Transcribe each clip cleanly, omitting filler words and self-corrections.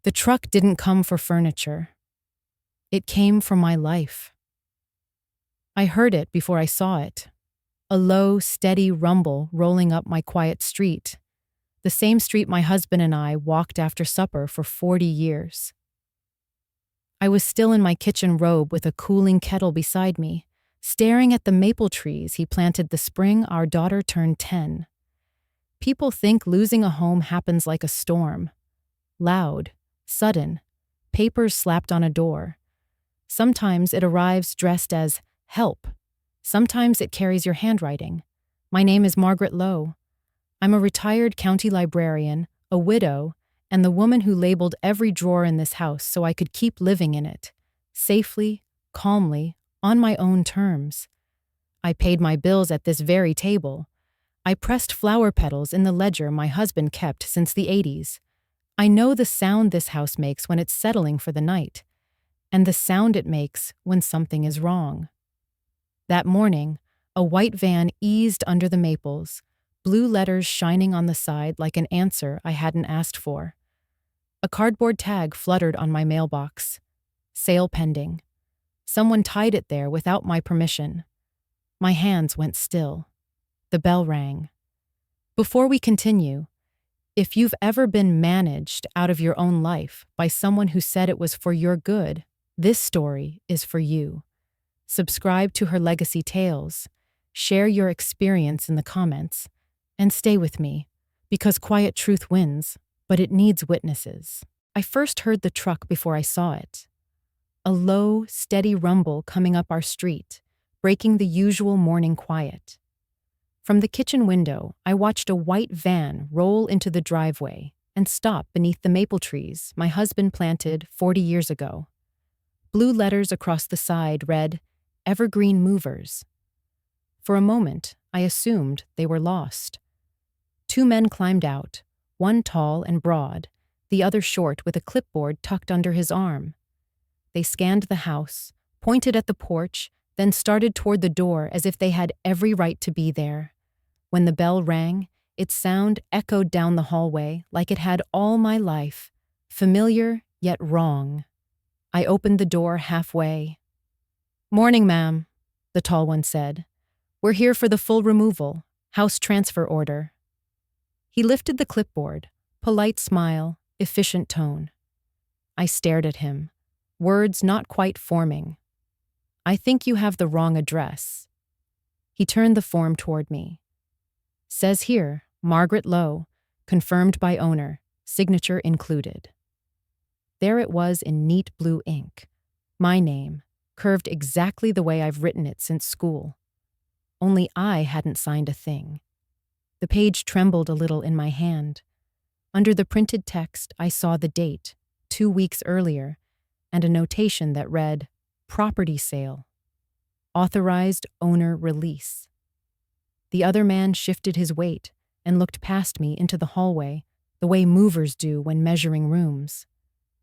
The truck didn't come for furniture. It came for my life. I heard it before I saw it. A low, steady rumble rolling up my quiet street, the same street my husband and I walked after supper for 40 years. I was still in my kitchen robe with a cooling kettle beside me, staring at the maple trees he planted the spring our daughter turned 10. People think losing a home happens like a storm. Loud, sudden, papers slapped on a door. Sometimes it arrives dressed as help. Sometimes it carries your handwriting. My name is Margaret Lowe. I'm a retired county librarian, a widow, and the woman who labeled every drawer in this house so I could keep living in it, safely, calmly, on my own terms. I paid my bills at this very table. I pressed flower petals in the ledger my husband kept since the 80s. I know the sound this house makes when it's settling for the night, and the sound it makes when something is wrong. That morning, a white van eased under the maples, blue letters shining on the side like an answer I hadn't asked for. A cardboard tag fluttered on my mailbox. Sale pending. Someone tied it there without my permission. My hands went still. The bell rang. Before we continue, if you've ever been managed out of your own life by someone who said it was for your good, this story is for you. Subscribe to her legacy tales, share your experience in the comments, and stay with me, because quiet truth wins, but it needs witnesses. I first heard the truck before I saw it. A low, steady rumble coming up our street, breaking the usual morning quiet. From the kitchen window, I watched a white van roll into the driveway and stop beneath the maple trees my husband planted 40 years ago. Blue letters across the side read, "Evergreen Movers." For a moment, I assumed they were lost. Two men climbed out, one tall and broad, the other short with a clipboard tucked under his arm. They scanned the house, pointed at the porch, then started toward the door as if they had every right to be there. When the bell rang, its sound echoed down the hallway like it had all my life, familiar yet wrong. I opened the door halfway. "Morning, ma'am," the tall one said. "We're here for the full removal, house transfer order." He lifted the clipboard, polite smile, efficient tone. I stared at him, words not quite forming. "I think you have the wrong address." He turned the form toward me. "Says here, Margaret Lowe, confirmed by owner, signature included." There it was in neat blue ink. My name, curved exactly the way I've written it since school. Only I hadn't signed a thing. The page trembled a little in my hand. Under the printed text, I saw the date, 2 weeks earlier, and a notation that read, "Property sale. Authorized owner release." The other man shifted his weight and looked past me into the hallway, the way movers do when measuring rooms.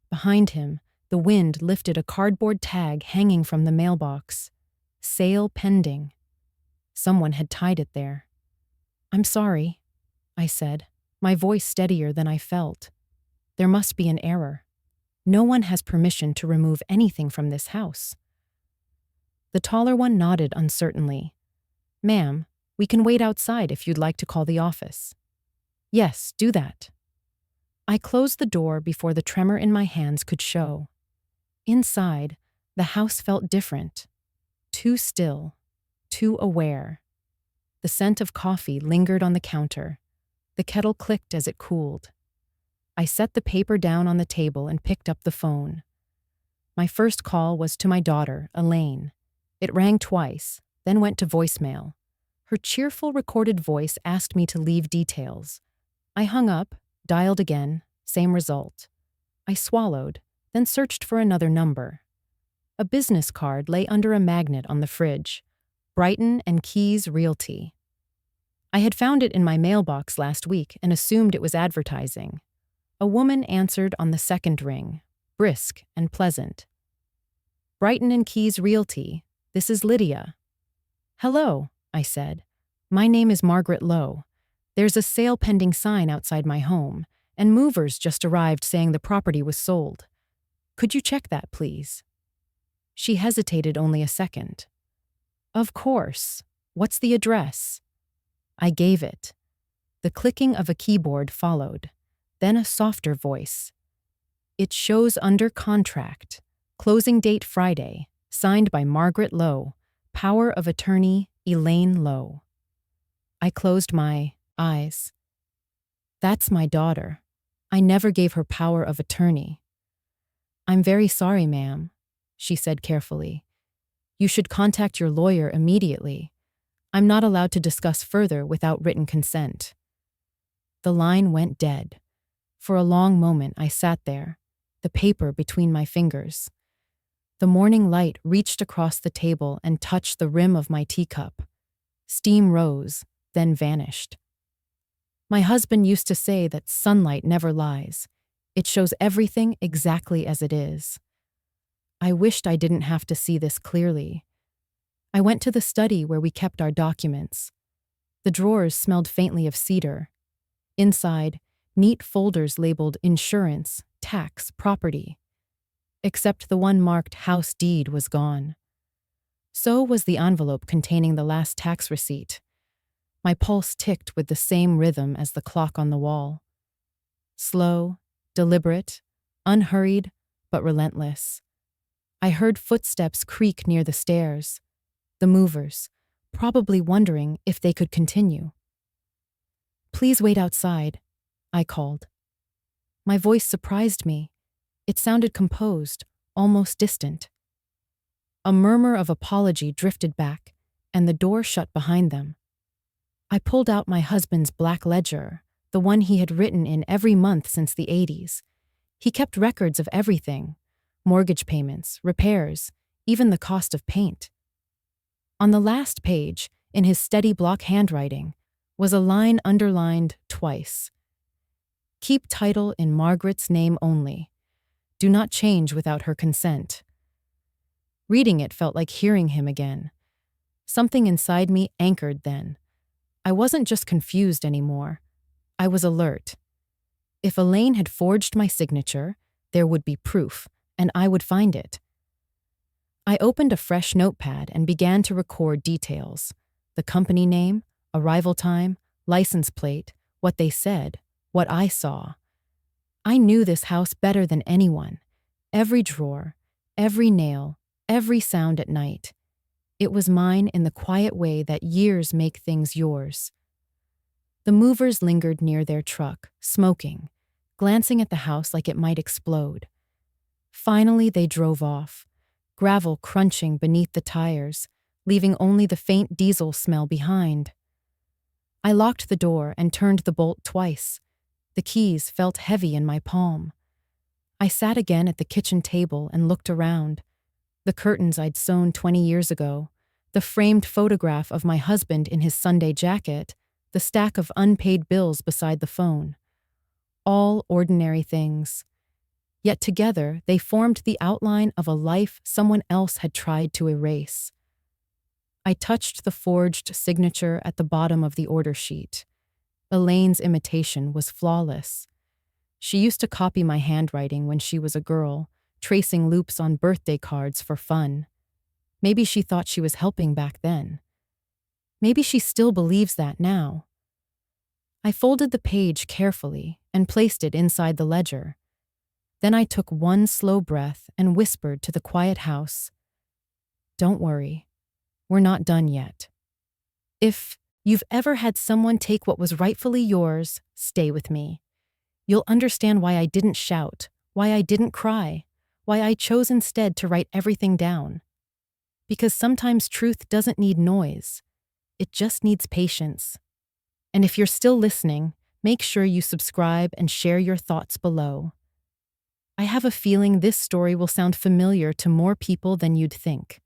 Behind him, the wind lifted a cardboard tag hanging from the mailbox. "Sale pending." Someone had tied it there. "I'm sorry," I said, my voice steadier than I felt. "There must be an error. No one has permission to remove anything from this house." The taller one nodded uncertainly. "Ma'am, we can wait outside if you'd like to call the office." "Yes, do that." I closed the door before the tremor in my hands could show. Inside, the house felt different. Too still, too aware. The scent of coffee lingered on the counter. The kettle clicked as it cooled. I set the paper down on the table and picked up the phone. My first call was to my daughter, Elaine. It rang twice, then went to voicemail. Her cheerful recorded voice asked me to leave details. I hung up, dialed again, same result. I swallowed, then searched for another number. A business card lay under a magnet on the fridge. Brighton and Keys Realty. I had found it in my mailbox last week and assumed it was advertising. A woman answered on the second ring, brisk and pleasant. "Brighton and Keys Realty, this is Lydia." "Hello," I said. "My name is Margaret Lowe. There's a sale pending sign outside my home, and movers just arrived saying the property was sold. Could you check that, please?" She hesitated only a second. "Of course. What's the address?" I gave it. The clicking of a keyboard followed, then a softer voice. "It shows under contract. Closing date Friday. Signed by Margaret Lowe. Power of attorney, Elaine Lowe." I closed my eyes. "That's my daughter. I never gave her power of attorney." "I'm very sorry, ma'am," she said carefully. "You should contact your lawyer immediately. I'm not allowed to discuss further without written consent." The line went dead. For a long moment I sat there, the paper between my fingers. The morning light reached across the table and touched the rim of my teacup. Steam rose, then vanished. My husband used to say that sunlight never lies. It shows everything exactly as it is. I wished I didn't have to see this clearly. I went to the study where we kept our documents. The drawers smelled faintly of cedar. Inside, neat folders labeled insurance, tax, property. Except the one marked house deed was gone. So was the envelope containing the last tax receipt. My pulse ticked with the same rhythm as the clock on the wall. Slow, deliberate, unhurried, but relentless. I heard footsteps creak near the stairs. The movers, probably wondering if they could continue. "Please wait outside," I called. My voice surprised me. It sounded composed, almost distant. A murmur of apology drifted back, and the door shut behind them. I pulled out my husband's black ledger, the one he had written in every month since the 80s. He kept records of everything: mortgage payments, repairs, even the cost of paint. On the last page, in his steady block handwriting, was a line underlined twice. "Keep title in Margaret's name only. Do not change without her consent." Reading it felt like hearing him again. Something inside me anchored then. I wasn't just confused anymore. I was alert. If Elaine had forged my signature, there would be proof, and I would find it. I opened a fresh notepad and began to record details: the company name, arrival time, license plate, what they said, what I saw. I knew this house better than anyone. Every drawer, every nail, every sound at night. It was mine in the quiet way that years make things yours. The movers lingered near their truck, smoking, glancing at the house like it might explode. Finally, they drove off, gravel crunching beneath the tires, leaving only the faint diesel smell behind. I locked the door and turned the bolt twice. The keys felt heavy in my palm. I sat again at the kitchen table and looked around. The curtains I'd sewn 20 years ago, the framed photograph of my husband in his Sunday jacket, the stack of unpaid bills beside the phone. All ordinary things. Yet together they formed the outline of a life someone else had tried to erase. I touched the forged signature at the bottom of the order sheet. Elaine's imitation was flawless. She used to copy my handwriting when she was a girl, tracing loops on birthday cards for fun. Maybe she thought she was helping back then. Maybe she still believes that now. I folded the page carefully and placed it inside the ledger. Then I took one slow breath and whispered to the quiet house, "Don't worry, we're not done yet. If you've ever had someone take what was rightfully yours, stay with me. You'll understand why I didn't shout, why I didn't cry, why I chose instead to write everything down. Because sometimes truth doesn't need noise. It just needs patience. And if you're still listening, make sure you subscribe and share your thoughts below. I have a feeling this story will sound familiar to more people than you'd think."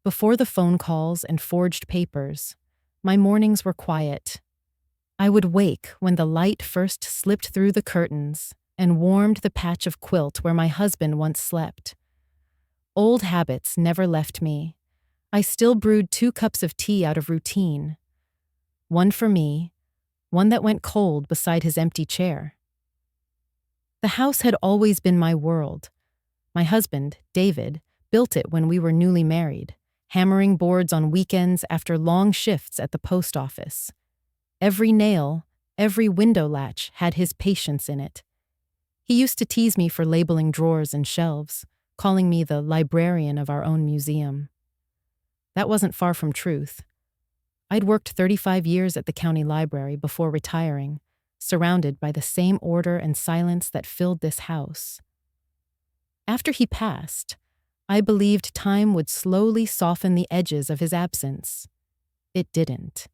Before the phone calls and forged papers, my mornings were quiet. I would wake when the light first slipped through the curtains and warmed the patch of quilt where my husband once slept. Old habits never left me. I still brewed 2 cups of tea out of routine. One for me, one that went cold beside his empty chair. The house had always been my world. My husband, David, built it when we were newly married, hammering boards on weekends after long shifts at the post office. Every nail, every window latch had his patience in it. He used to tease me for labeling drawers and shelves, calling me the librarian of our own museum. That wasn't far from truth. I'd worked 35 years at the county library before retiring, surrounded by the same order and silence that filled this house. After he passed, I believed time would slowly soften the edges of his absence. It didn't.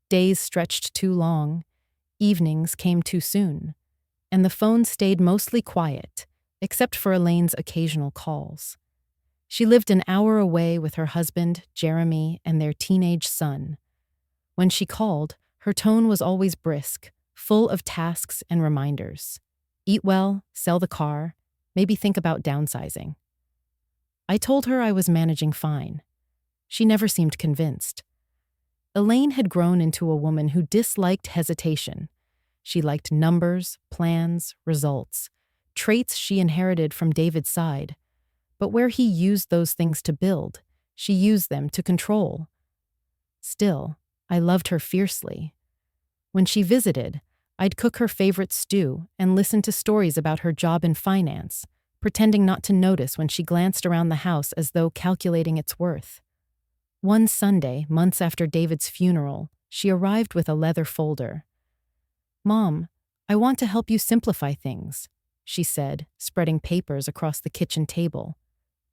Days stretched too long, evenings came too soon, and the phone stayed mostly quiet, except for Elaine's occasional calls. She lived an hour away with her husband, Jeremy, and their teenage son. When she called, her tone was always brisk, full of tasks and reminders. Eat well, sell the car, maybe think about downsizing. I told her I was managing fine. She never seemed convinced. Elaine had grown into a woman who disliked hesitation. She liked numbers, plans, results, traits she inherited from David's side. But where he used those things to build, she used them to control. Still, I loved her fiercely. When she visited, I'd cook her favorite stew and listen to stories about her job in finance, pretending not to notice when she glanced around the house as though calculating its worth. One Sunday, months after David's funeral, she arrived with a leather folder. "Mom, I want to help you simplify things," she said, spreading papers across the kitchen table.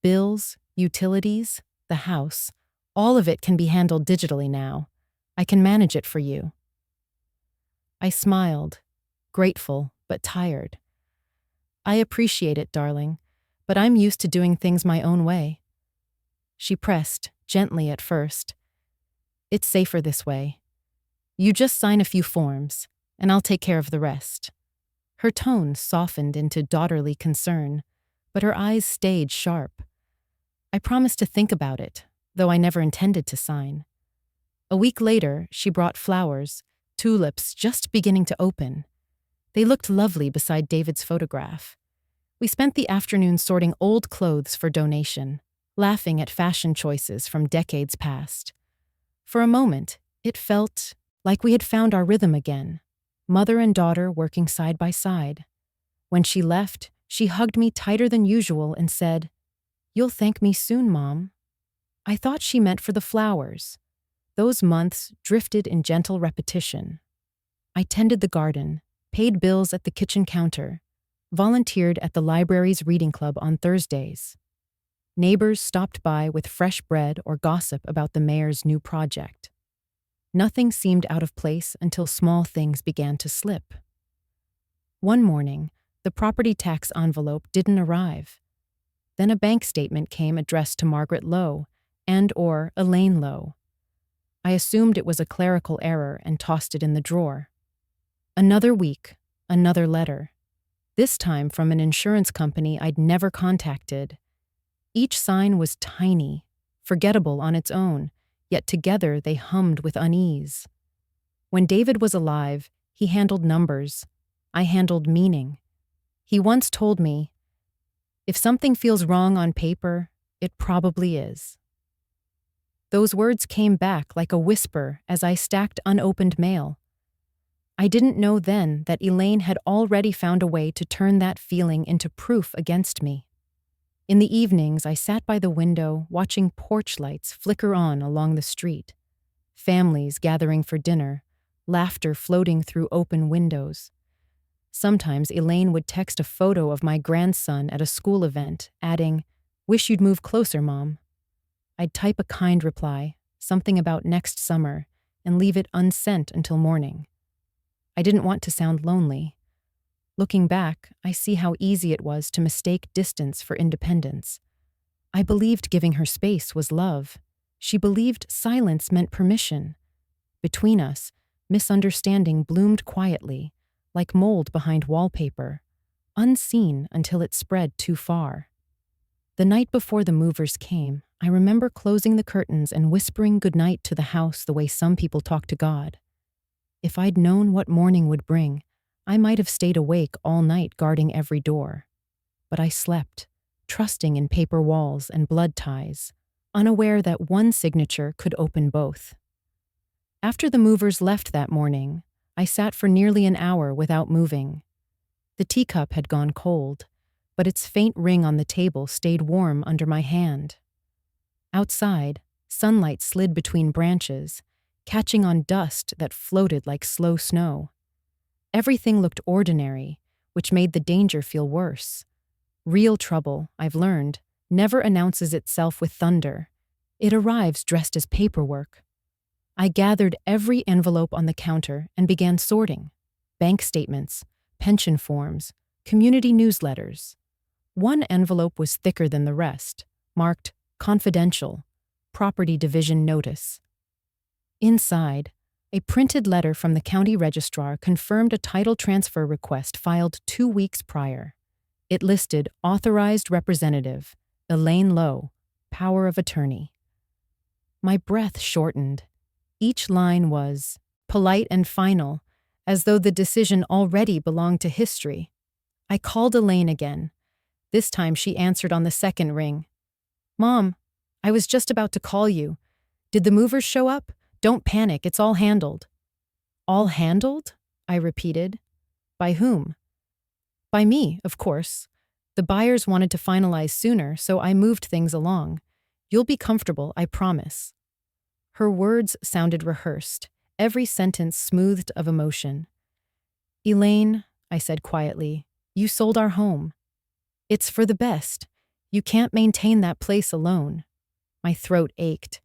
"Bills, utilities, the house, all of it can be handled digitally now. I can manage it for you." I smiled, grateful but tired. "I appreciate it, darling, but I'm used to doing things my own way." She pressed, gently at first. "It's safer this way. You just sign a few forms, and I'll take care of the rest." Her tone softened into daughterly concern, but her eyes stayed sharp. I promised to think about it, though I never intended to sign. A week later, she brought flowers, tulips just beginning to open. They looked lovely beside David's photograph. We spent the afternoon sorting old clothes for donation, laughing at fashion choices from decades past. For a moment, it felt like we had found our rhythm again, mother and daughter working side by side. When she left, she hugged me tighter than usual and said, "You'll thank me soon, Mom." I thought she meant for the flowers. Those months drifted in gentle repetition. I tended the garden, paid bills at the kitchen counter, volunteered at the library's reading club on Thursdays. Neighbors stopped by with fresh bread or gossip about the mayor's new project. Nothing seemed out of place until small things began to slip. One morning, the property tax envelope didn't arrive. Then a bank statement came addressed to Margaret Lowe and/or Elaine Lowe. I assumed it was a clerical error and tossed it in the drawer. Another week, another letter. This time from an insurance company I'd never contacted. Each sign was tiny, forgettable on its own, yet together they hummed with unease. When David was alive, he handled numbers. I handled meaning. He once told me, "If something feels wrong on paper, it probably is." Those words came back like a whisper as I stacked unopened mail. I didn't know then that Elaine had already found a way to turn that feeling into proof against me. In the evenings, I sat by the window watching porch lights flicker on along the street. Families gathering for dinner, laughter floating through open windows. Sometimes Elaine would text a photo of my grandson at a school event, adding, "Wish you'd move closer, Mom." I'd type a kind reply, something about next summer, and leave it unsent until morning. I didn't want to sound lonely. Looking back, I see how easy it was to mistake distance for independence. I believed giving her space was love. She believed silence meant permission. Between us, misunderstanding bloomed quietly, like mold behind wallpaper, unseen until it spread too far. The night before the movers came, I remember closing the curtains and whispering goodnight to the house the way some people talk to God. If I'd known what morning would bring, I might have stayed awake all night guarding every door. But I slept, trusting in paper walls and blood ties, unaware that one signature could open both. After the movers left that morning, I sat for nearly an hour without moving. The teacup had gone cold, but its faint ring on the table stayed warm under my hand. Outside, sunlight slid between branches, catching on dust that floated like slow snow. Everything looked ordinary, which made the danger feel worse. Real trouble, I've learned, never announces itself with thunder. It arrives dressed as paperwork. I gathered every envelope on the counter and began sorting. Bank statements, pension forms, community newsletters. One envelope was thicker than the rest, marked confidential, property division notice. Inside, a printed letter from the county registrar confirmed a title transfer request filed 2 weeks prior. It listed authorized representative, Elaine Lowe, power of attorney. My breath shortened. Each line was polite and final, as though the decision already belonged to history. I called Elaine again. This time she answered on the second ring. "Mom, I was just about to call you. Did the movers show up? Don't panic, it's all handled." "All handled?" I repeated. "By whom?" "By me, of course. The buyers wanted to finalize sooner, so I moved things along. You'll be comfortable, I promise." Her words sounded rehearsed, every sentence smoothed of emotion. "Elaine," I said quietly, "you sold our home. It's for the best. You can't maintain that place alone." My throat ached.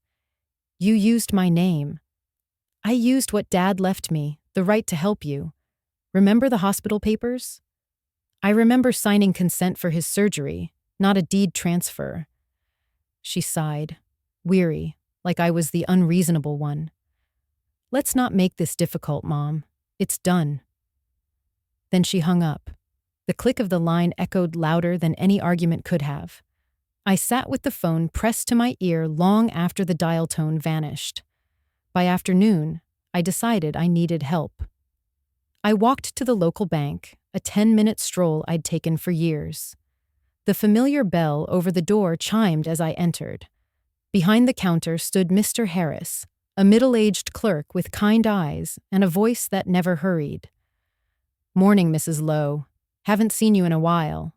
"You used my name." "I used what Dad left me, the right to help you. Remember the hospital papers?" "I remember signing consent for his surgery, not a deed transfer." She sighed, weary, like I was the unreasonable one. "Let's not make this difficult, Mom. It's done." Then she hung up. The click of the line echoed louder than any argument could have. I sat with the phone pressed to my ear long after the dial tone vanished. By afternoon, I decided I needed help. I walked to the local bank, a 10-minute stroll I'd taken for years. The familiar bell over the door chimed as I entered. Behind the counter stood Mr. Harris, a middle-aged clerk with kind eyes and a voice that never hurried. "Morning, Mrs. Lowe. Haven't seen you in a while."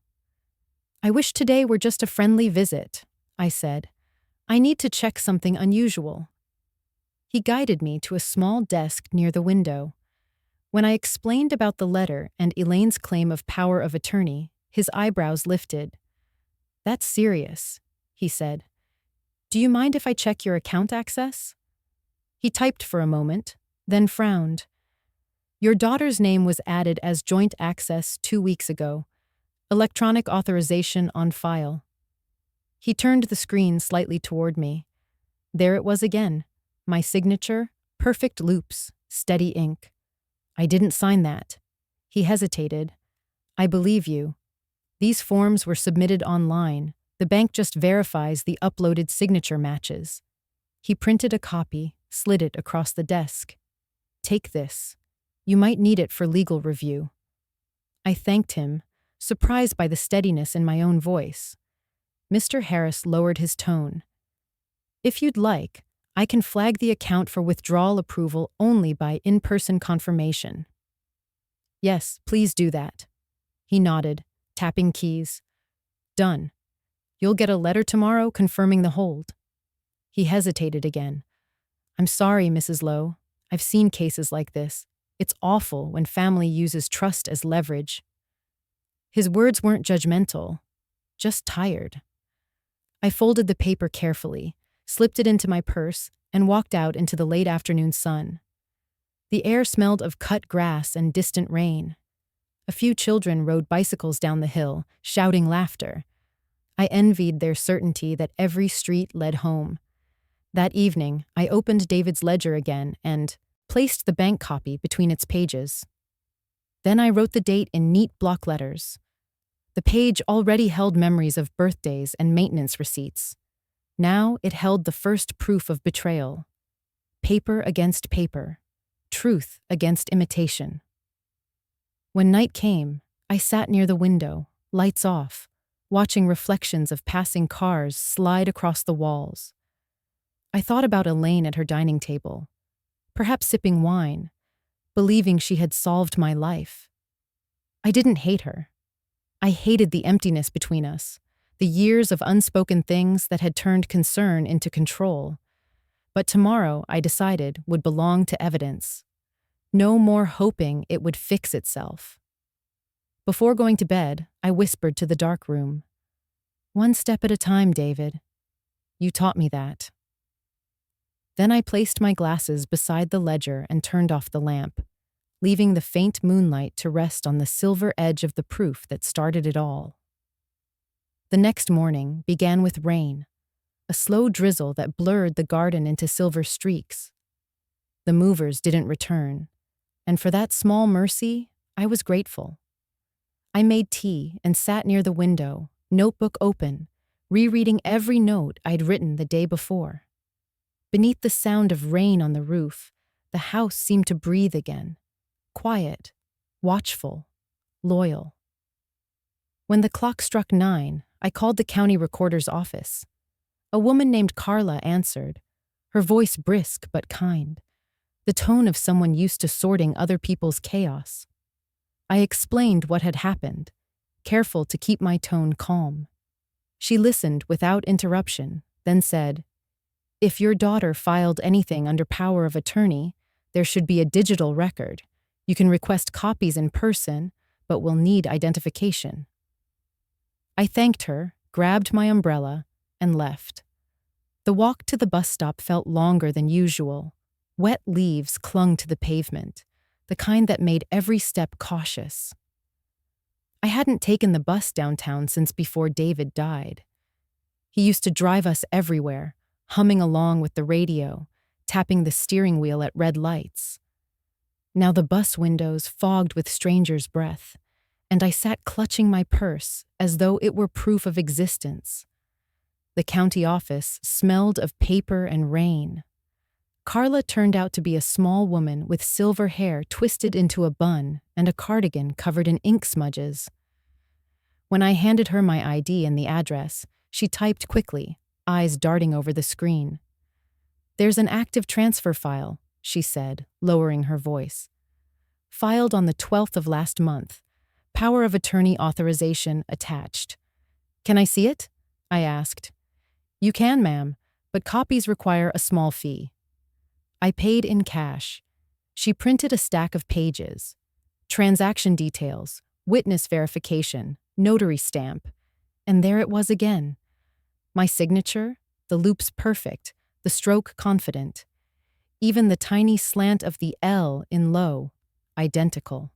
"I wish today were just a friendly visit," I said. "I need to check something unusual." He guided me to a small desk near the window. When I explained about the letter and Elaine's claim of power of attorney, his eyebrows lifted. "That's serious," he said. "Do you mind if I check your account access?" He typed for a moment, then frowned. "Your daughter's name was added as joint access 2 weeks ago. Electronic authorization on file." He turned the screen slightly toward me. There it was again. My signature, perfect loops, steady ink. "I didn't sign that." He hesitated. "I believe you. These forms were submitted online. The bank just verifies the uploaded signature matches." He printed a copy, slid it across the desk. "Take this. You might need it for legal review." I thanked him, surprised by the steadiness in my own voice. Mr. Harris lowered his tone. "If you'd like, I can flag the account for withdrawal approval only by in-person confirmation." "Yes, please do that." He nodded, tapping keys. "Done. You'll get a letter tomorrow confirming the hold." He hesitated again. "I'm sorry, Mrs. Lowe. I've seen cases like this. It's awful when family uses trust as leverage." His words weren't judgmental, just tired. I folded the paper carefully, slipped it into my purse, and walked out into the late afternoon sun. The air smelled of cut grass and distant rain. A few children rode bicycles down the hill, shouting laughter. I envied their certainty that every street led home. That evening, I opened David's ledger again and placed the bank copy between its pages. Then I wrote the date in neat block letters. The page already held memories of birthdays and maintenance receipts. Now it held the first proof of betrayal. Paper against paper. Truth against imitation. When night came, I sat near the window, lights off, watching reflections of passing cars slide across the walls. I thought about Elaine at her dining table, perhaps sipping wine, believing she had solved my life. I didn't hate her. I hated the emptiness between us, the years of unspoken things that had turned concern into control. But tomorrow, I decided, would belong to evidence. No more hoping it would fix itself. Before going to bed, I whispered to the dark room. "One step at a time, David. You taught me that." Then I placed my glasses beside the ledger and turned off the lamp, leaving the faint moonlight to rest on the silver edge of the proof that started it all. The next morning began with rain, a slow drizzle that blurred the garden into silver streaks. The movers didn't return, and for that small mercy, I was grateful. I made tea and sat near the window, notebook open, rereading every note I'd written the day before. Beneath the sound of rain on the roof, the house seemed to breathe again, quiet, watchful, loyal. When the clock struck 9, I called the county recorder's office. A woman named Carla answered, her voice brisk but kind, the tone of someone used to sorting other people's chaos. I explained what had happened, careful to keep my tone calm. She listened without interruption, then said, "If your daughter filed anything under power of attorney, there should be a digital record. You can request copies in person, but will need identification." I thanked her, grabbed my umbrella, and left. The walk to the bus stop felt longer than usual. Wet leaves clung to the pavement, the kind that made every step cautious. I hadn't taken the bus downtown since before David died. He used to drive us everywhere, humming along with the radio, tapping the steering wheel at red lights. Now the bus windows fogged with strangers' breath, and I sat clutching my purse as though it were proof of existence. The county office smelled of paper and rain. Carla turned out to be a small woman with silver hair twisted into a bun and a cardigan covered in ink smudges. When I handed her my ID and the address, she typed quickly, eyes darting over the screen. "There's an active transfer file," she said, lowering her voice. "Filed on the 12th of last month. Power of attorney authorization attached." "Can I see it?" I asked. "You can, ma'am, but copies require a small fee." I paid in cash. She printed a stack of pages. Transaction details, witness verification, notary stamp. And there it was again. My signature, the loops perfect, the stroke confident. Even the tiny slant of the L in low, identical.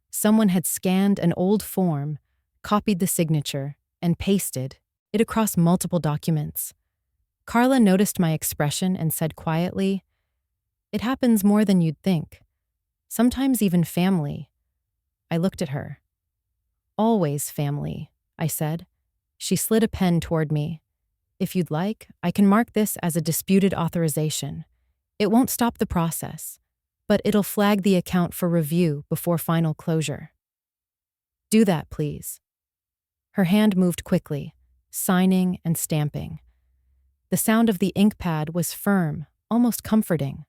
Someone had scanned an old form, copied the signature, and pasted it across multiple documents. Carla noticed my expression and said quietly, "It happens more than you'd think. Sometimes even family." I looked at her. "Always family," I said. She slid a pen toward me. "If you'd like, I can mark this as a disputed authorization. It won't stop the process, but it'll flag the account for review before final closure." "Do that, please." Her hand moved quickly, signing and stamping. The sound of the ink pad was firm, almost comforting.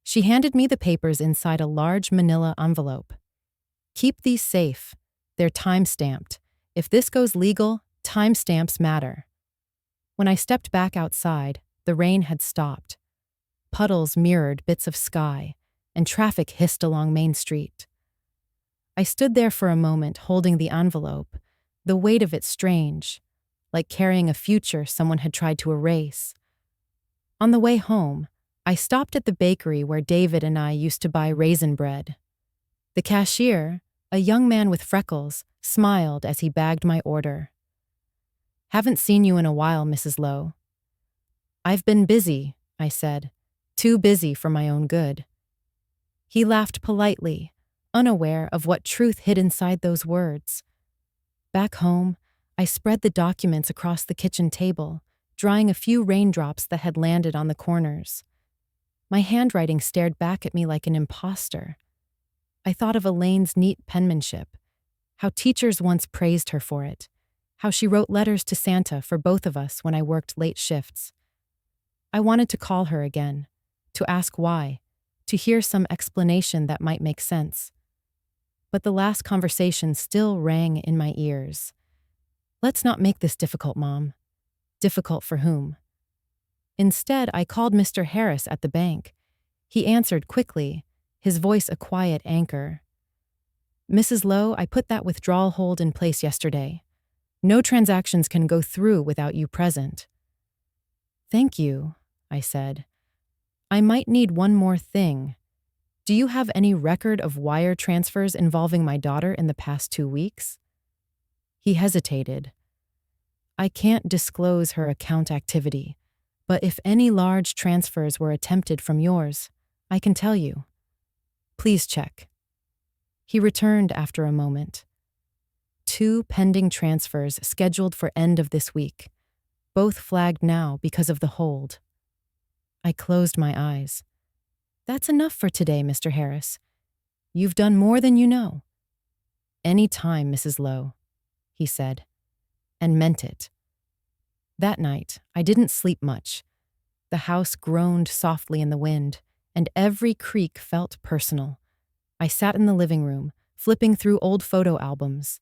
She handed me the papers inside a large manila envelope. "Keep these safe. They're time-stamped. If this goes legal, time-stamps matter." When I stepped back outside, the rain had stopped. Puddles mirrored bits of sky, and traffic hissed along Main Street. I stood there for a moment holding the envelope, the weight of it strange, like carrying a future someone had tried to erase. On the way home, I stopped at the bakery where David and I used to buy raisin bread. The cashier, a young man with freckles, smiled as he bagged my order. "Haven't seen you in a while, Mrs. Lowe." "I've been busy," I said. "Too busy for my own good." He laughed politely, unaware of what truth hid inside those words. Back home, I spread the documents across the kitchen table, drying a few raindrops that had landed on the corners. My handwriting stared back at me like an imposter. I thought of Elaine's neat penmanship, how teachers once praised her for it, how she wrote letters to Santa for both of us when I worked late shifts. I wanted to call her again, to ask why, to hear some explanation that might make sense. But the last conversation still rang in my ears. Let's not make this difficult, Mom. Difficult for whom? Instead, I called Mr. Harris at the bank. He answered quickly, his voice a quiet anchor. Mrs. Lowe, I put that withdrawal hold in place yesterday. No transactions can go through without you present. Thank you, I said. I might need one more thing. Do you have any record of wire transfers involving my daughter in the past 2 weeks? He hesitated. I can't disclose her account activity, but if any large transfers were attempted from yours, I can tell you. Please check. He returned after a moment. 2 pending transfers scheduled for end of this week, both flagged now because of the hold. I closed my eyes. That's enough for today, Mr. Harris. You've done more than you know. Any time, Mrs. Lowe, he said, and meant it. That night, I didn't sleep much. The house groaned softly in the wind, and every creak felt personal. I sat in the living room, flipping through old photo albums.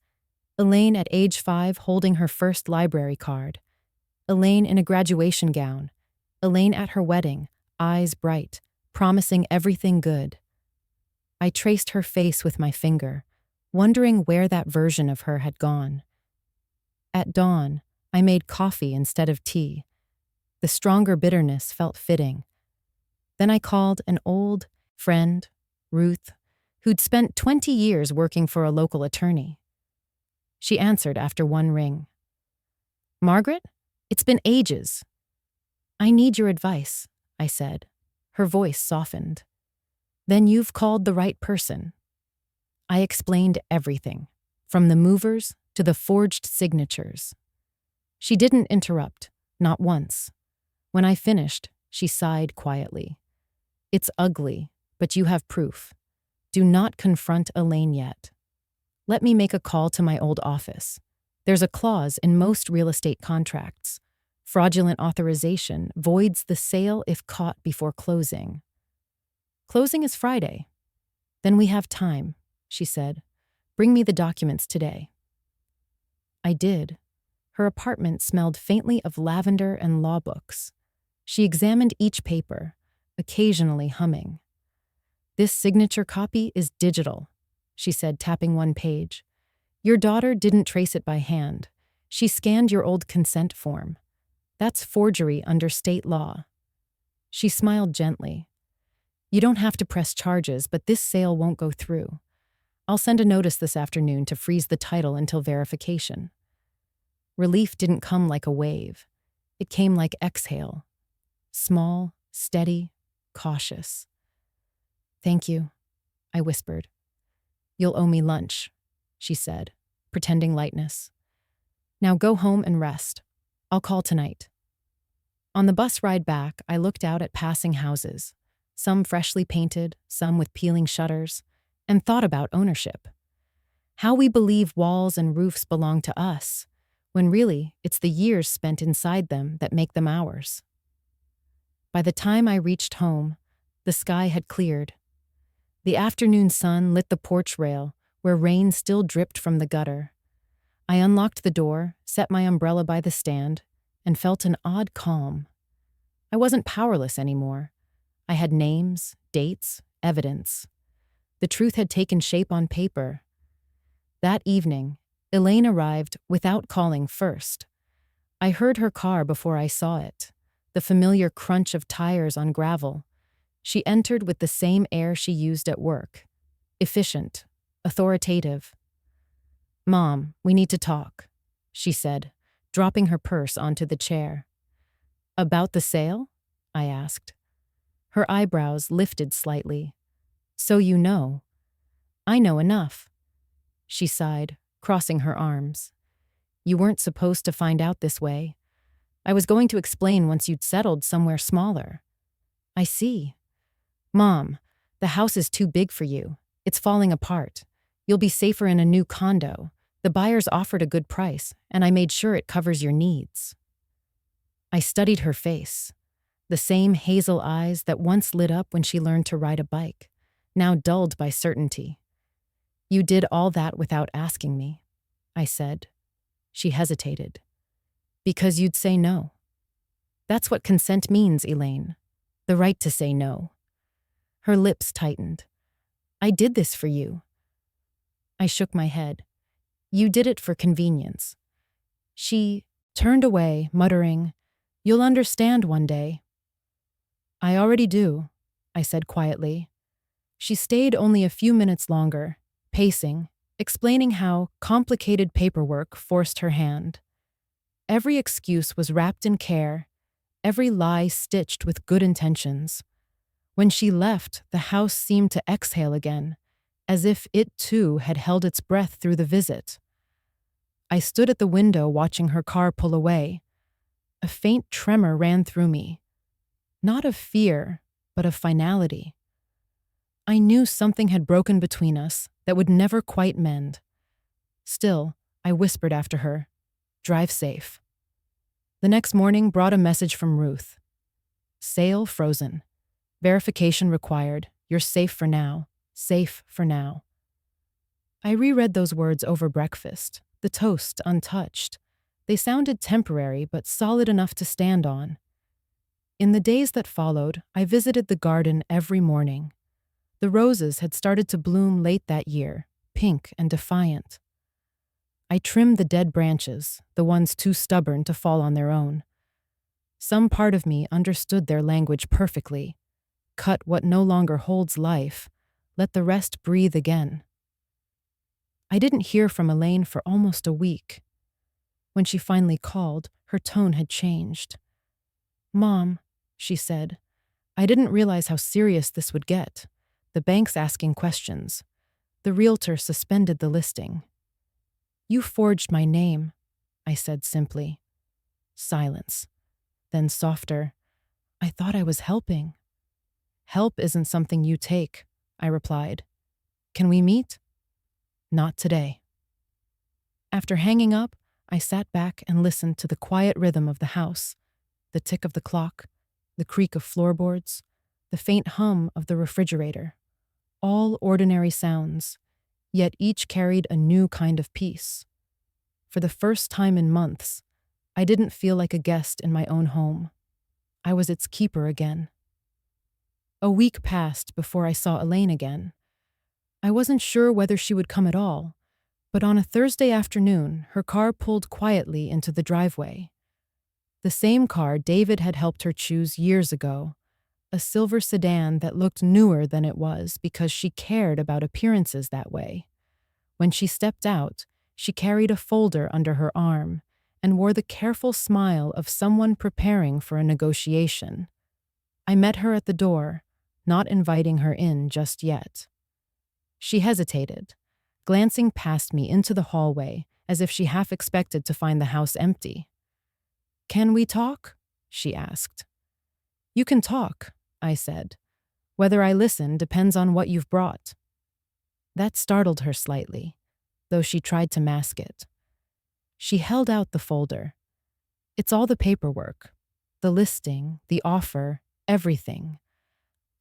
Elaine at age 5 holding her first library card. Elaine in a graduation gown. Elaine at her wedding, eyes bright, promising everything good. I traced her face with my finger, wondering where that version of her had gone. At dawn, I made coffee instead of tea. The stronger bitterness felt fitting. Then I called an old friend, Ruth, who'd spent 20 years working for a local attorney. She answered after one ring. Margaret, it's been ages. I need your advice, I said. Her voice softened. Then you've called the right person. I explained everything, from the movers to the forged signatures. She didn't interrupt, not once. When I finished, she sighed quietly. It's ugly, but you have proof. Do not confront Elaine yet. Let me make a call to my old office. There's a clause in most real estate contracts. Fraudulent authorization voids the sale if caught before closing. Closing is Friday. Then we have time, she said. Bring me the documents today. I did. Her apartment smelled faintly of lavender and law books. She examined each paper, occasionally humming. This signature copy is digital, she said, tapping one page. Your daughter didn't trace it by hand. She scanned your old consent form. That's forgery under state law. She smiled gently. You don't have to press charges, but this sale won't go through. I'll send a notice this afternoon to freeze the title until verification. Relief didn't come like a wave. It came like exhale. Small, steady, cautious. Thank you, I whispered. You'll owe me lunch, she said, pretending lightness. Now go home and rest. I'll call tonight. On the bus ride back, I looked out at passing houses, some freshly painted, some with peeling shutters, and thought about ownership. How we believe walls and roofs belong to us, when really it's the years spent inside them that make them ours. By the time I reached home, the sky had cleared. The afternoon sun lit the porch rail, where rain still dripped from the gutter. I unlocked the door, set my umbrella by the stand, and felt an odd calm. I wasn't powerless anymore. I had names, dates, evidence. The truth had taken shape on paper. That evening, Elaine arrived without calling first. I heard her car before I saw it, the familiar crunch of tires on gravel. She entered with the same air she used at work. Efficient, authoritative. Mom, we need to talk, she said, dropping her purse onto the chair. About the sale? I asked. Her eyebrows lifted slightly. So you know. I know enough. She sighed, crossing her arms. You weren't supposed to find out this way. I was going to explain once you'd settled somewhere smaller. I see. Mom, the house is too big for you. It's falling apart. You'll be safer in a new condo. The buyers offered a good price, and I made sure it covers your needs." I studied her face. The same hazel eyes that once lit up when she learned to ride a bike, now dulled by certainty. "You did all that without asking me," I said. She hesitated. "Because you'd say no. That's what consent means, Elaine. The right to say no." Her lips tightened. "I did this for you." I shook my head. "You did it for convenience." She turned away, muttering, "You'll understand one day." "I already do," I said quietly. She stayed only a few minutes longer, pacing, explaining how complicated paperwork forced her hand. Every excuse was wrapped in care, every lie stitched with good intentions. When she left, the house seemed to exhale again, as if it too had held its breath through the visit. I stood at the window watching her car pull away. A faint tremor ran through me. Not of fear, but of finality. I knew something had broken between us that would never quite mend. Still, I whispered after her, "Drive safe." The next morning brought a message from Ruth. "Sale frozen. Verification required. You're safe for now. Safe for now." I reread those words over breakfast, the toast untouched. They sounded temporary but solid enough to stand on. In the days that followed, I visited the garden every morning. The roses had started to bloom late that year, pink and defiant. I trimmed the dead branches, the ones too stubborn to fall on their own. Some part of me understood their language perfectly. Cut what no longer holds life. Let the rest breathe again. I didn't hear from Elaine for almost a week. When she finally called, her tone had changed. "Mom," she said, "I didn't realize how serious this would get. The bank's asking questions. The realtor suspended the listing." "You forged my name," I said simply. Silence. Then softer, "I thought I was helping." "Help isn't something you take," I replied. "Can we meet?" "Not today." After hanging up, I sat back and listened to the quiet rhythm of the house, the tick of the clock, the creak of floorboards, the faint hum of the refrigerator. All ordinary sounds, yet each carried a new kind of peace. For the first time in months, I didn't feel like a guest in my own home. I was its keeper again. A week passed before I saw Elaine again. I wasn't sure whether she would come at all, but on a Thursday afternoon, her car pulled quietly into the driveway. The same car David had helped her choose years ago, a silver sedan that looked newer than it was because she cared about appearances that way. When she stepped out, she carried a folder under her arm and wore the careful smile of someone preparing for a negotiation. I met her at the door, not inviting her in just yet. She hesitated, glancing past me into the hallway as if she half expected to find the house empty. "Can we talk?" she asked. "You can talk," I said. "Whether I listen depends on what you've brought." That startled her slightly, though she tried to mask it. She held out the folder. "It's all the paperwork. The listing, the offer, everything.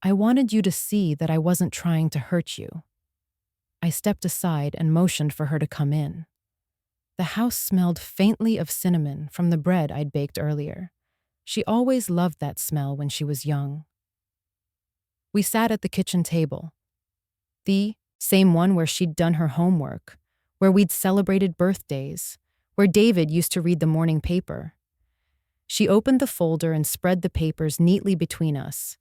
I wanted you to see that I wasn't trying to hurt you." I stepped aside and motioned for her to come in. The house smelled faintly of cinnamon from the bread I'd baked earlier. She always loved that smell when she was young. We sat at the kitchen table. The same one where she'd done her homework, where we'd celebrated birthdays, where David used to read the morning paper. She opened the folder and spread the papers neatly between us.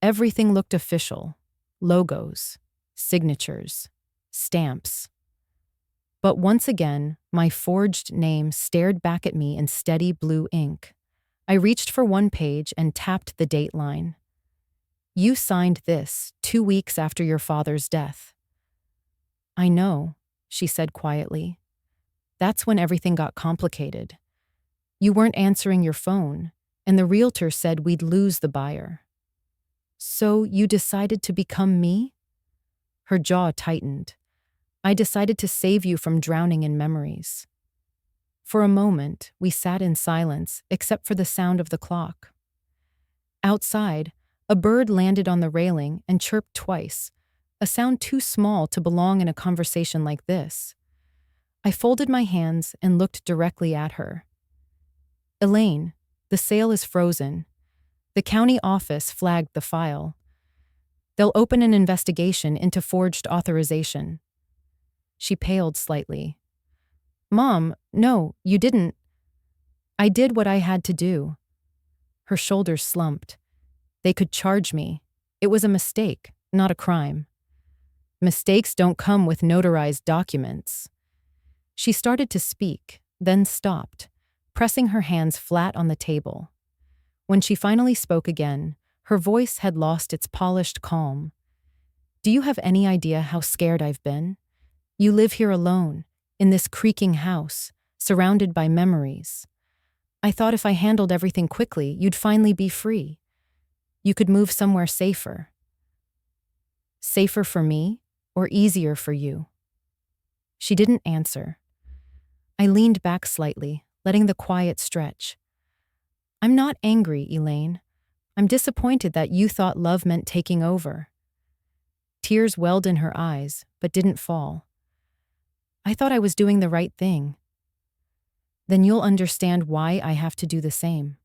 Everything looked official. Logos, signatures, stamps. But once again, my forged name stared back at me in steady blue ink. I reached for one page and tapped the date line. "You signed this 2 weeks after your father's death." "I know," she said quietly. "That's when everything got complicated. You weren't answering your phone, and the realtor said we'd lose the buyer." "So you decided to become me?" Her jaw tightened. I decided to save you from drowning in memories. For a moment, we sat in silence except for the sound of the clock. Outside, a bird landed on the railing and chirped twice, a sound too small to belong in a conversation like this. I folded my hands and looked directly at her. Elaine, the sale is frozen. The county office flagged the file. They'll open an investigation into forged authorization. She paled slightly. Mom, no, you didn't. I did what I had to do. Her shoulders slumped. They could charge me. It was a mistake, not a crime. Mistakes don't come with notarized documents. She started to speak, then stopped, pressing her hands flat on the table. When she finally spoke again, her voice had lost its polished calm. Do you have any idea how scared I've been? You live here alone, in this creaking house, surrounded by memories. I thought if I handled everything quickly, you'd finally be free. You could move somewhere safer. Safer for me, or easier for you? She didn't answer. I leaned back slightly, letting the quiet stretch. I'm not angry, Elaine. I'm disappointed that you thought love meant taking over. Tears welled in her eyes, but didn't fall. I thought I was doing the right thing. Then you'll understand why I have to do the same.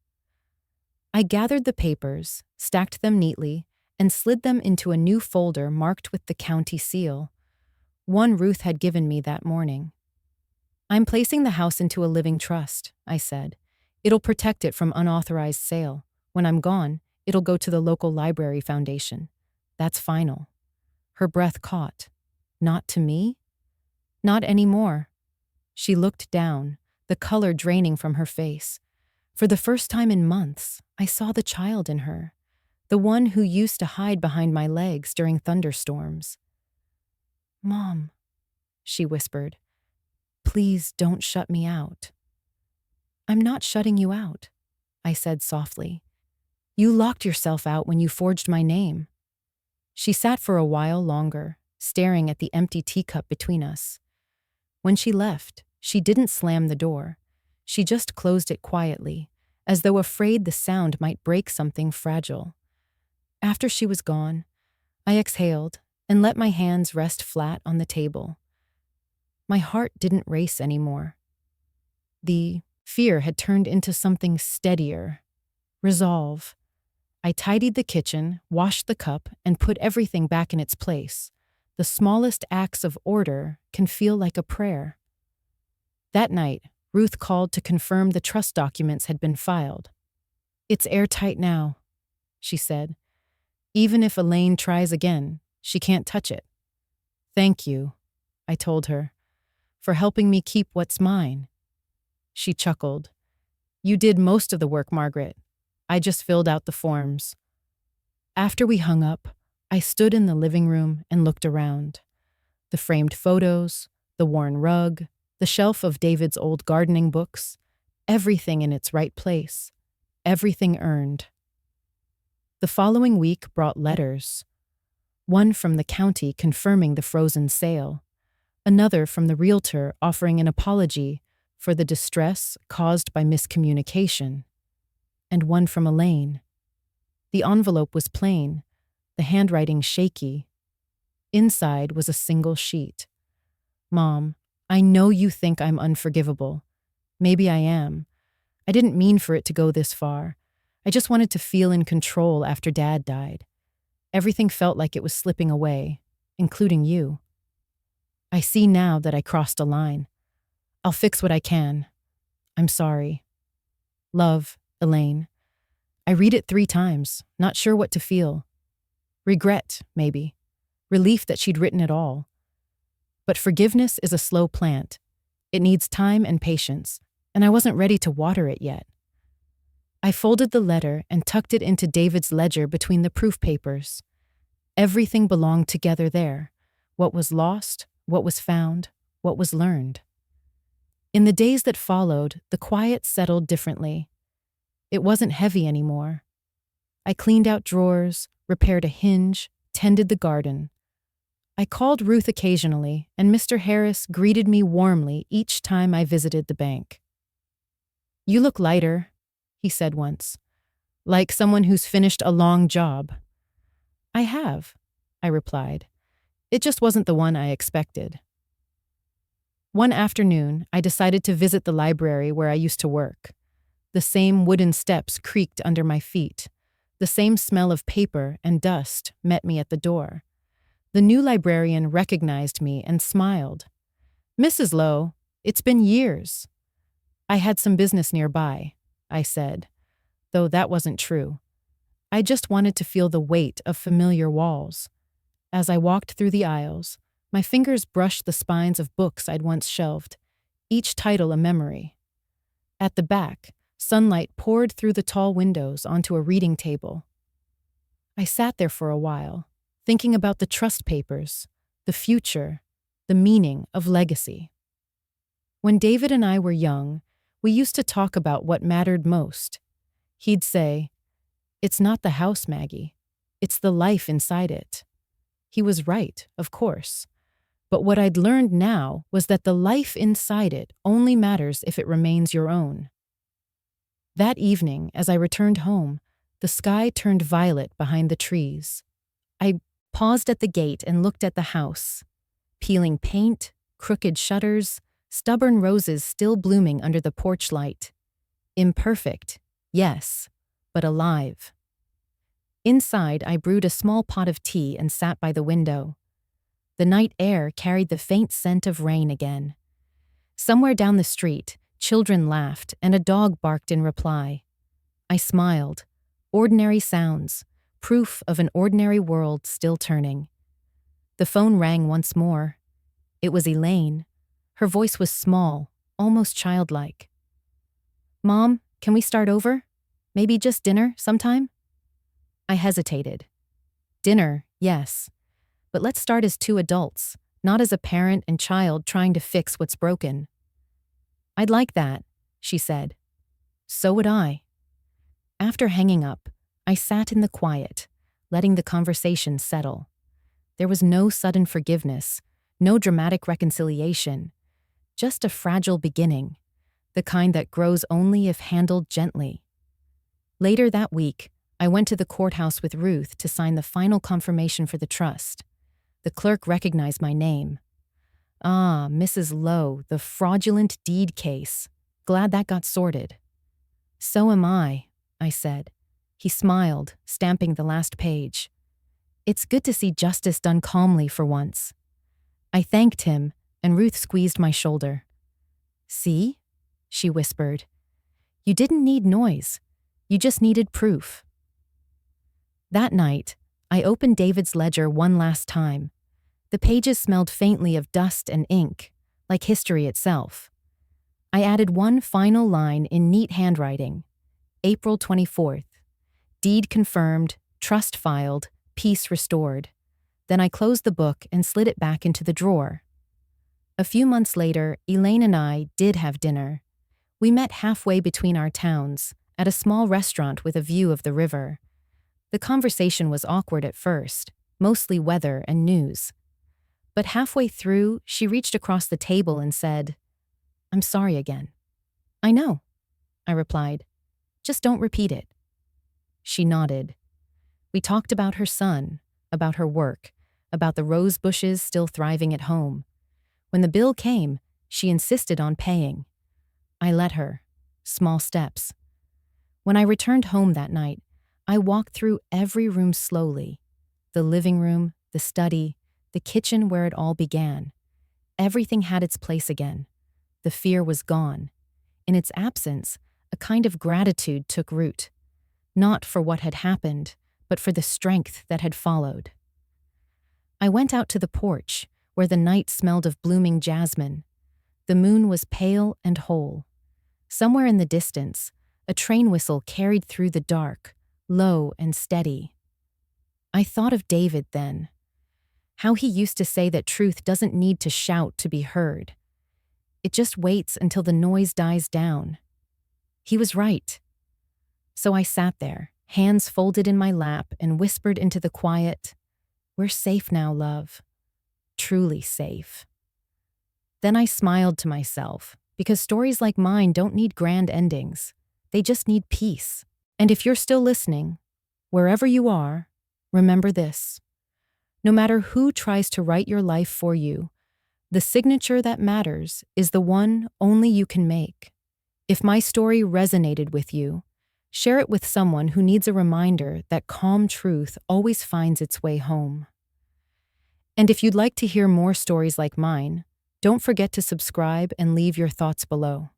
I gathered the papers, stacked them neatly, and slid them into a new folder marked with the county seal, one Ruth had given me that morning. I'm placing the house into a living trust, I said. It'll protect it from unauthorized sale. When I'm gone, it'll go to the local library foundation. That's final. Her breath caught. Not to me? Not anymore. She looked down, the color draining from her face. For the first time in months, I saw the child in her, the one who used to hide behind my legs during thunderstorms. Mom, she whispered, please don't shut me out. I'm not shutting you out, I said softly. You locked yourself out when you forged my name. She sat for a while longer, staring at the empty teacup between us. When she left, she didn't slam the door. She just closed it quietly, as though afraid the sound might break something fragile. After she was gone, I exhaled and let my hands rest flat on the table. My heart didn't race anymore. The fear had turned into something steadier. Resolve. I tidied the kitchen, washed the cup, and put everything back in its place. The smallest acts of order can feel like a prayer. That night, Ruth called to confirm the trust documents had been filed. It's airtight now, she said. Even if Elaine tries again, she can't touch it. Thank you, I told her, for helping me keep what's mine. She chuckled. You did most of the work, Margaret. I just filled out the forms. After we hung up, I stood in the living room and looked around. The framed photos, the worn rug, the shelf of David's old gardening books, everything in its right place, everything earned. The following week brought letters. One from the county confirming the frozen sale, another from the realtor offering an apology for the distress caused by miscommunication, and one from Elaine. The envelope was plain, the handwriting shaky. Inside was a single sheet. Mom, I know you think I'm unforgivable. Maybe I am. I didn't mean for it to go this far. I just wanted to feel in control after Dad died. Everything felt like it was slipping away, including you. I see now that I crossed a line. I'll fix what I can. I'm sorry. Love, Elaine. I read it 3 times, not sure what to feel. Regret, maybe. Relief that she'd written it all. But forgiveness is a slow plant. It needs time and patience, and I wasn't ready to water it yet. I folded the letter and tucked it into David's ledger between the proof papers. Everything belonged together there. What was lost, what was found, what was learned. In the days that followed, the quiet settled differently. It wasn't heavy anymore. I cleaned out drawers, repaired a hinge, tended the garden. I called Ruth occasionally, and Mr. Harris greeted me warmly each time I visited the bank. "You look lighter," he said once, "like someone who's finished a long job." "I have," I replied. "It just wasn't the one I expected." One afternoon, I decided to visit the library where I used to work. The same wooden steps creaked under my feet. The same smell of paper and dust met me at the door. The new librarian recognized me and smiled. "Mrs. Lowe, it's been years." "I had some business nearby," I said, though that wasn't true. I just wanted to feel the weight of familiar walls. As I walked through the aisles, my fingers brushed the spines of books I'd once shelved, each title a memory. At the back, sunlight poured through the tall windows onto a reading table. I sat there for a while, thinking about the trust papers, the future, the meaning of legacy. When David and I were young, we used to talk about what mattered most. He'd say, "It's not the house, Maggie. It's the life inside it." He was right, of course. But what I'd learned now was that the life inside it only matters if it remains your own. That evening, as I returned home, the sky turned violet behind the trees. I paused at the gate and looked at the house. Peeling paint, crooked shutters, stubborn roses still blooming under the porch light. Imperfect, yes, but alive. Inside, I brewed a small pot of tea and sat by the window. The night air carried the faint scent of rain again. Somewhere down the street, children laughed and a dog barked in reply. I smiled. Ordinary sounds, proof of an ordinary world still turning. The phone rang once more. It was Elaine. Her voice was small, almost childlike. "Mom, can we start over? Maybe just dinner sometime?" I hesitated. Dinner, yes. But let's start as two adults, not as a parent and child trying to fix what's broken. "I'd like that," she said. So would I. After hanging up, I sat in the quiet, letting the conversation settle. There was no sudden forgiveness, no dramatic reconciliation, just a fragile beginning, the kind that grows only if handled gently. Later that week, I went to the courthouse with Ruth to sign the final confirmation for the trust. The clerk recognized my name. "Ah, Mrs. Lowe, the fraudulent deed case. Glad that got sorted." "So am I," I said. He smiled, stamping the last page. "It's good to see justice done calmly for once." I thanked him, and Ruth squeezed my shoulder. "See?" she whispered. "You didn't need noise. You just needed proof." That night, I opened David's ledger one last time. The pages smelled faintly of dust and ink, like history itself. I added one final line in neat handwriting. April 24th. Deed confirmed, trust filed, peace restored. Then I closed the book and slid it back into the drawer. A few months later, Elaine and I did have dinner. We met halfway between our towns, at a small restaurant with a view of the river. The conversation was awkward at first, mostly weather and news. But halfway through, she reached across the table and said, "I'm sorry again." "I know," I replied. "Just don't repeat it." She nodded. We talked about her son, about her work, about the rose bushes still thriving at home. When the bill came, she insisted on paying. I let her. Small steps. When I returned home that night, I walked through every room slowly. The living room, the study, the kitchen where it all began. Everything had its place again. The fear was gone. In its absence, a kind of gratitude took root. Not for what had happened, but for the strength that had followed. I went out to the porch, where the night smelled of blooming jasmine. The moon was pale and whole. Somewhere in the distance, a train whistle carried through the dark, low and steady. I thought of David then. How he used to say that truth doesn't need to shout to be heard. It just waits until the noise dies down. He was right. So I sat there, hands folded in my lap, and whispered into the quiet, "We're safe now, love. truly safe. Then I smiled to myself, because stories like mine don't need grand endings. They just need peace. And if you're still listening, wherever you are, remember this. No matter who tries to write your life for you, the signature that matters is the one only you can make. If my story resonated with you, share it with someone who needs a reminder that calm truth always finds its way home. And if you'd like to hear more stories like mine, don't forget to subscribe and leave your thoughts below.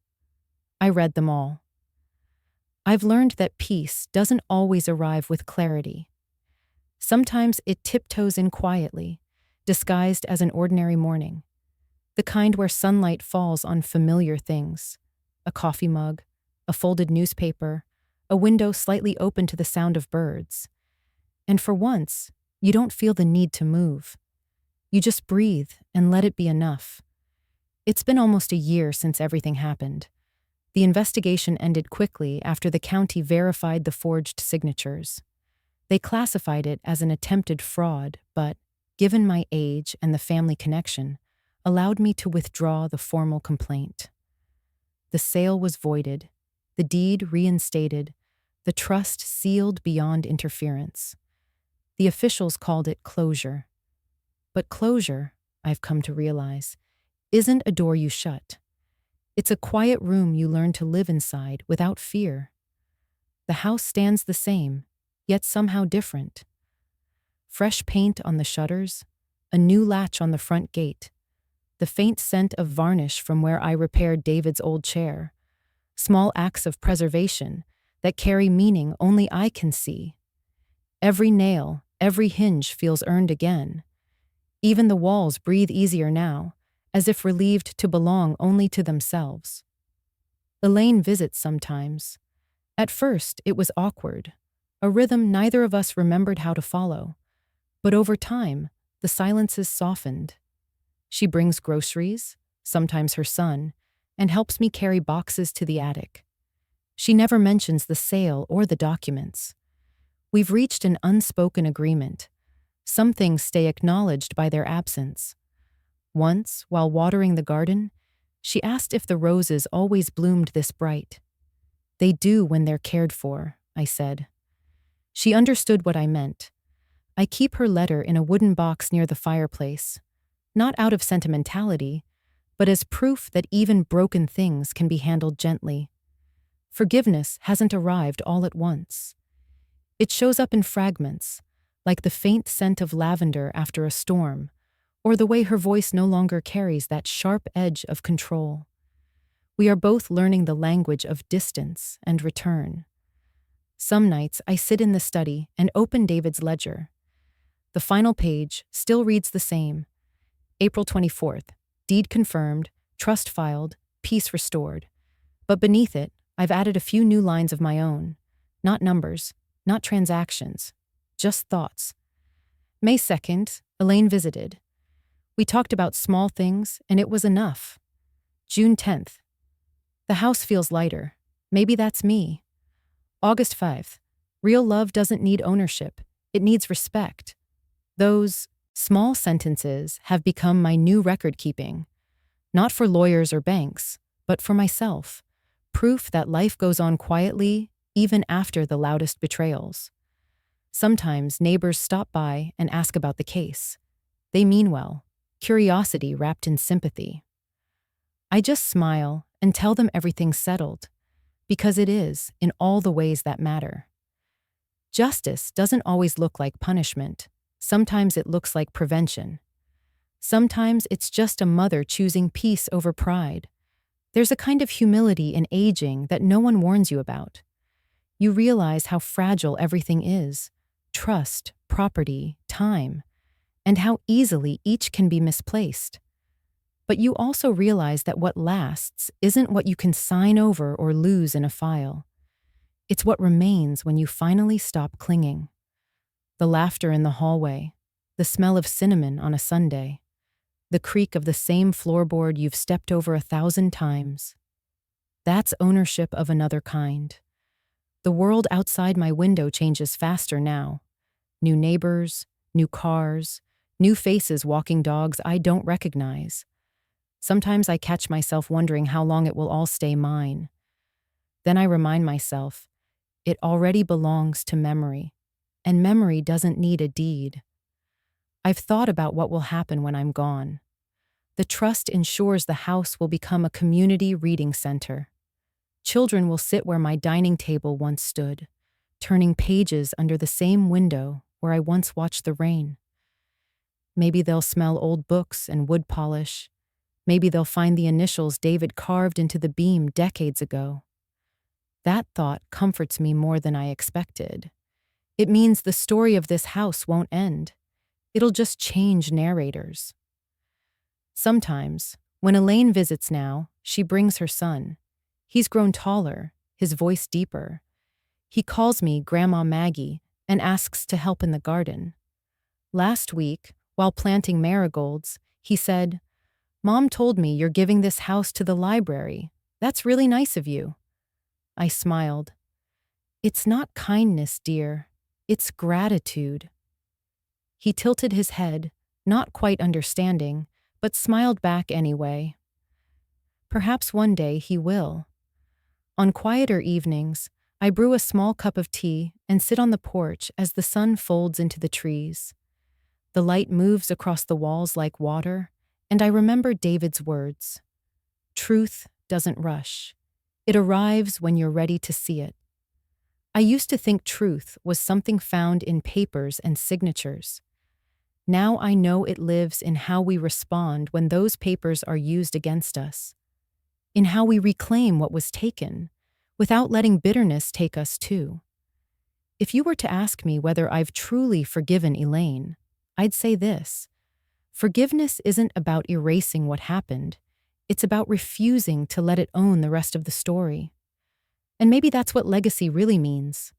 I read them all. I've learned that peace doesn't always arrive with clarity. Sometimes it tiptoes in quietly, disguised as an ordinary morning, the kind where sunlight falls on familiar things: a coffee mug, a folded newspaper, a window slightly open to the sound of birds. And for once, you don't feel the need to move. You just breathe and let it be enough. It's been almost a year since everything happened. The investigation ended quickly after the county verified the forged signatures. They classified it as an attempted fraud, but, given my age and the family connection, allowed me to withdraw the formal complaint. The sale was voided, the deed reinstated, the trust sealed beyond interference. The officials called it closure. But closure, I've come to realize, isn't a door you shut. It's a quiet room you learn to live inside without fear. The house stands the same, yet somehow different. Fresh paint on the shutters, a new latch on the front gate, the faint scent of varnish from where I repaired David's old chair, small acts of preservation that carry meaning only I can see. Every nail, every hinge feels earned again. Even the walls breathe easier now, as if relieved to belong only to themselves. Elaine visits sometimes. At first, it was awkward, a rhythm neither of us remembered how to follow. But over time, the silences softened. She brings groceries, sometimes her son, and helps me carry boxes to the attic. She never mentions the sale or the documents. We've reached an unspoken agreement. Some things stay acknowledged by their absence. Once, while watering the garden, she asked if the roses always bloomed this bright. "They do when they're cared for," I said. She understood what I meant. I keep her letter in a wooden box near the fireplace, not out of sentimentality, but as proof that even broken things can be handled gently. Forgiveness hasn't arrived all at once. It shows up in fragments, like the faint scent of lavender after a storm, or the way her voice no longer carries that sharp edge of control. We are both learning the language of distance and return. Some nights I sit in the study and open David's ledger. The final page still reads the same. April 24th, deed confirmed, trust filed, peace restored. But beneath it, I've added a few new lines of my own. Not numbers, not transactions, just thoughts. May 2nd, Elaine visited. We talked about small things, and it was enough. June 10th. The house feels lighter. Maybe that's me. August 5th. Real love doesn't need ownership. It needs respect. Those small sentences have become my new record keeping. Not for lawyers or banks, but for myself. Proof that life goes on quietly, even after the loudest betrayals. Sometimes neighbors stop by and ask about the case. They mean well. Curiosity wrapped in sympathy. I just smile and tell them everything's settled, because it is, in all the ways that matter. Justice doesn't always look like punishment. Sometimes it looks like prevention. Sometimes it's just a mother choosing peace over pride. There's a kind of humility in aging that no one warns you about. You realize how fragile everything is: trust, property, time, and how easily each can be misplaced. But you also realize that what lasts isn't what you can sign over or lose in a file. It's what remains when you finally stop clinging. The laughter in the hallway, the smell of cinnamon on a Sunday, the creak of the same floorboard you've stepped over 1,000 times. That's ownership of another kind. The world outside my window changes faster now. New neighbors, new cars, New faces walking dogs I don't recognize. Sometimes I catch myself wondering how long it will all stay mine. Then I remind myself, it already belongs to memory, and memory doesn't need a deed. I've thought about what will happen when I'm gone. The trust ensures the house will become a community reading center. Children will sit where my dining table once stood, turning pages under the same window where I once watched the rain. Maybe they'll smell old books and wood polish. Maybe they'll find the initials David carved into the beam decades ago. That thought comforts me more than I expected. It means the story of this house won't end. It'll just change narrators. Sometimes, when Elaine visits now, she brings her son. He's grown taller, his voice deeper. He calls me Grandma Maggie and asks to help in the garden. Last week, while planting marigolds, he said, "Mom told me you're giving this house to the library. That's really nice of you." I smiled. "It's not kindness, dear. It's gratitude." He tilted his head, not quite understanding, but smiled back anyway. Perhaps one day he will. On quieter evenings, I brew a small cup of tea and sit on the porch as the sun folds into the trees. The light moves across the walls like water, and I remember David's words. Truth doesn't rush. It arrives when you're ready to see it. I used to think truth was something found in papers and signatures. Now I know it lives in how we respond when those papers are used against us, in how we reclaim what was taken, without letting bitterness take us too. If you were to ask me whether I've truly forgiven Elaine, I'd say this. Forgiveness isn't about erasing what happened. It's about refusing to let it own the rest of the story. And maybe that's what legacy really means.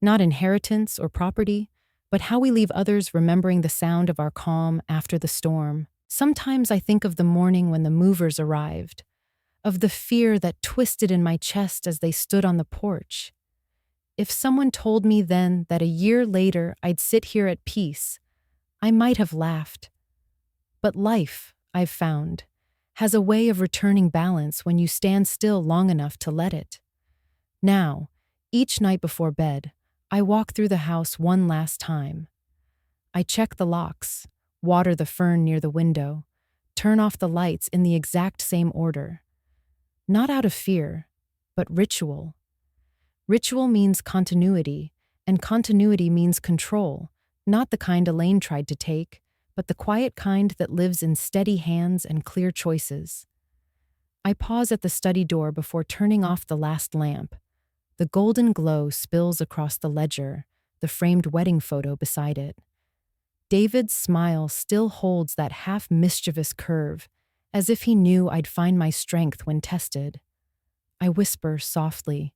Not inheritance or property, but how we leave others remembering the sound of our calm after the storm. Sometimes I think of the morning when the movers arrived, of the fear that twisted in my chest as they stood on the porch. If someone told me then that a year later I'd sit here at peace, I might have laughed. But life, I've found, has a way of returning balance when you stand still long enough to let it. Now, each night before bed, I walk through the house one last time. I check the locks, water the fern near the window, turn off the lights in the exact same order. Not out of fear, but ritual. Ritual means continuity, and continuity means control, not the kind Elaine tried to take, but the quiet kind that lives in steady hands and clear choices. I pause at the study door before turning off the last lamp. The golden glow spills across the ledger, the framed wedding photo beside it. David's smile still holds that half-mischievous curve, as if he knew I'd find my strength when tested. I whisper softly,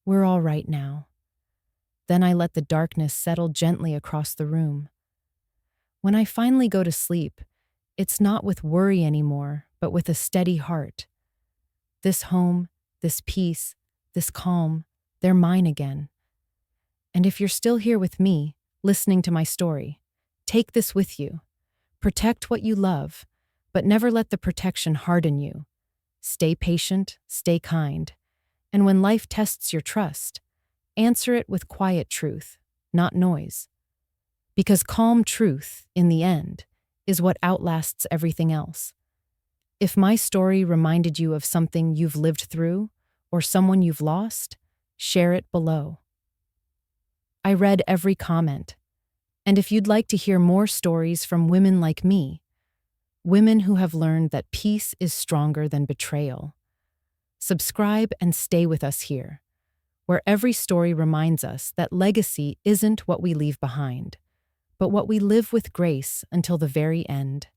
"We're all right now." Then I let the darkness settle gently across the room. When I finally go to sleep, it's not with worry anymore, but with a steady heart. This home, this peace, this calm, they're mine again. And if you're still here with me, listening to my story, take this with you. Protect what you love, but never let the protection harden you. Stay patient, stay kind. And when life tests your trust, answer it with quiet truth, not noise. Because calm truth, in the end, is what outlasts everything else. If my story reminded you of something you've lived through, or someone you've lost, share it below. I read every comment. And if you'd like to hear more stories from women like me, women who have learned that peace is stronger than betrayal, subscribe and stay with us here, where every story reminds us that legacy isn't what we leave behind, but what we live with grace until the very end.